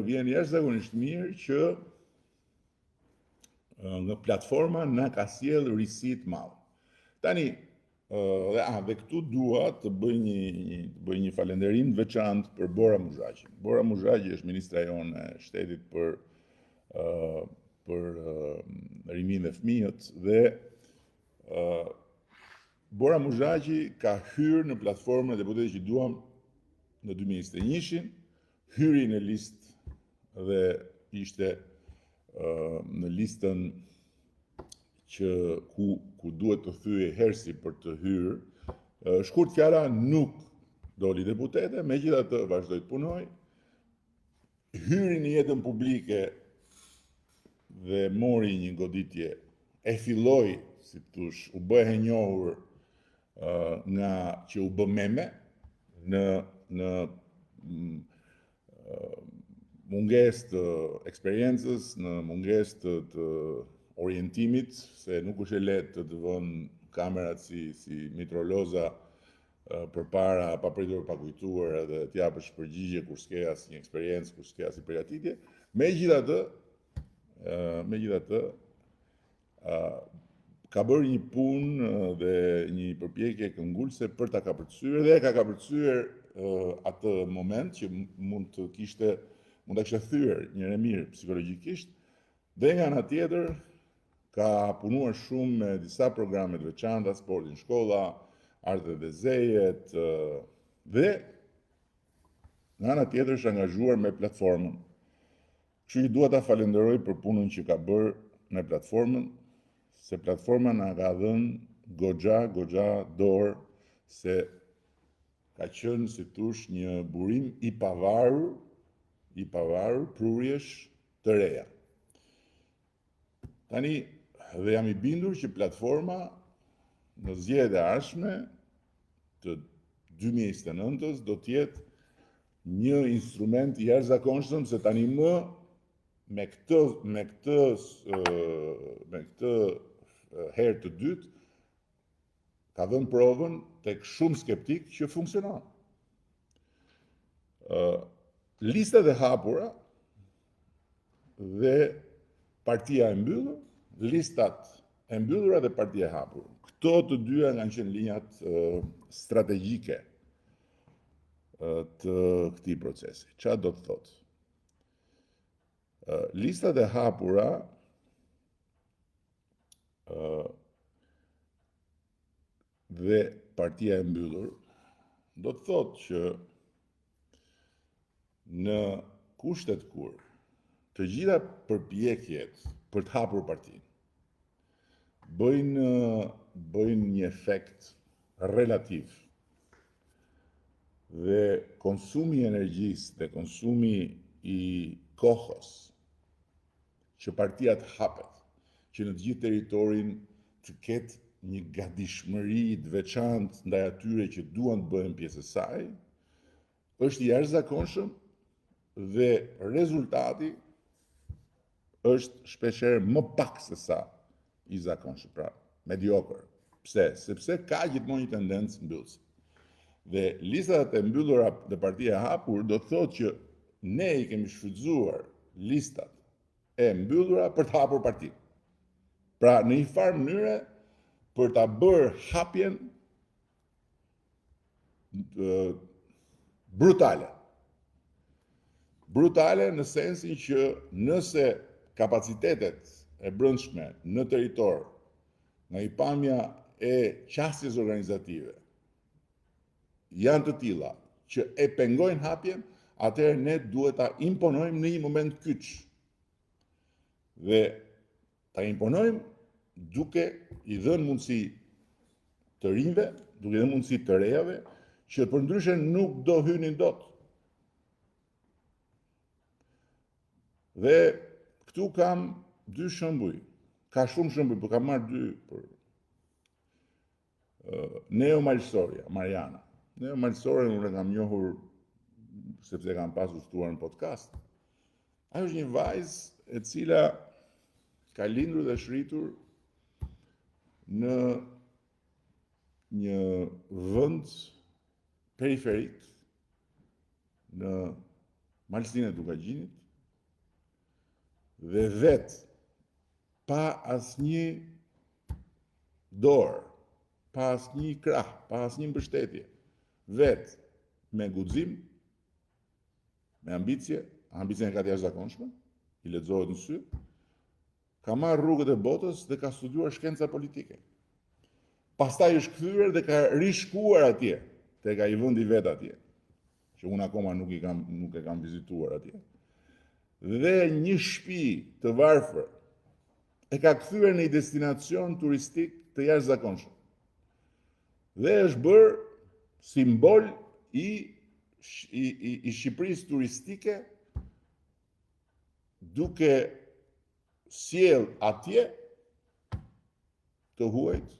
vjen jashtëzakonisht mirë që nga platforma na ka sjell risi të madhe. Tani, dhe këtu dua të bëj një falënderim të veçantë për Bora Muzhaqin. Bora Muzhaqi është ministra jonë e shtetit për rimin dhe fëmijët dhe Bora Muzhaqi ka hyrë në platformën e deputetëve që duam në 2021, hyri në listë dhe ishte në listën që ku duhet të thyej Hersi për të hyrë. Shkurt fjala nuk doli deputete, megjithatë vazhdoi të punoj. Hyri në jetën publike dhe mori një goditje, e filloi, si thosh, u bë e njohur nga që u bë meme në mungesë të eksperiencës, në mungesë të orientimit, se nuk është e lehtë të vënë kamerat si mitroloza përpara, pa pritur, pa kujtuar edhe të japësh përgjigje kur s'ke asnjë eksperiencë, kur s'ke asnjë përgatitje. Megjithatë, ka bërë një punë dhe një përpjekje këmbgulse për ta kapërcyer dhe ka kapërcyer atë moment që mund ta kishte thyer njëre mirë psikologjikisht, dhe nga ana tjetër ka punuar shumë me disa programe të veçanta, sportin shkolla, artet dhe zejet, dhe nga ana tjetër është angazhuar me platformën. Kështu që dua ta falenderoj për punën që ka bërë në platformën, se platforma na ka dhënë goxha dorë, se ka qenë, si thosh, një burim i pavarur prurjesh të reja. Tani, dhe jam i bindur që platforma në zgjedhjet e ardhshme të 2029-s do të jetë një instrument i jashtëzakonshëm, se tani më me këtë herë të dytë ka dhënë provën tek shumë skeptik që funksionon. Listat e hapura dhe partia e mbyllur, listat e mbyllura dhe partia e hapur. Këto të dyja kanë qenë linjat strategjike të këtij procesi. Çfarë do të thotë? Listat e hapura dhe partia e mbyllur do të thotë që në kushtet kur të gjitha përpjekjet për të hapur partinë bëjnë një efekt relativ dhe konsumi i energjisë dhe konsumi i kohës që partia të hapet, që në të gjithë territorin të ketë një gatishmëri të veçantë ndaj atyre që duan të bëhen pjesë e saj, është i jashtëzakonshëm dhe rezultati është shpeshherë më pak se sa i zakonshëm, pra mediokër. Pse? Sepse ka gjithmonë një tendencë mbyllëse. Dhe listat e mbyllura dhe partia e hapur do të thotë që ne i kemi shfrytzuar listat e mbyllura për të hapur partinë. Pra në një farë mënyre për ta bërë hapjen brutale. Brutale në sensin që nëse kapacitetet e brendshme në territor, nga i pamja e qasjes organizative, janë të tilla që e pengojnë hapjen, atëherë ne duhet ta imponojmë në një moment kyç. Dhe ta imponojmë duke i dhënë mundësi të rinjve, duke i dhënë mundësi të rejave, që përndryshe nuk do hynin dot. Dhe këtu kam dy shembuj. Ka shumë shembuj, por kam marrë dy për Neo Malsoria, Mariana. Neo Malsoria unë e kam njohur sepse kam pasur ftuar në podcast. Ajo është një vajzë e cila ka lindur dhe shritur në një vend periferik në malsinë e Dukagjinit, Dhe vetë, pa asnjë dorë, pa asnjë krah, pa asnjë mbështetje, vetë me guxim, me ambicje e ka të jashtëzakonshme, i lexohet në sy, ka marrë rrugët e botës dhe ka studiuar shkenca politike. Pastaj është kthyer dhe ka rishkuar atje, tek ai vendi vet atje, që unë akoma nuk e kam vizituar atje. Dhe një shtëpi të varfër e ka kthyer në një destinacion turistik të jashtëzakonshëm. Dhe është bërë simbol i Shqipërisë turistike, duke sjell atje të huajt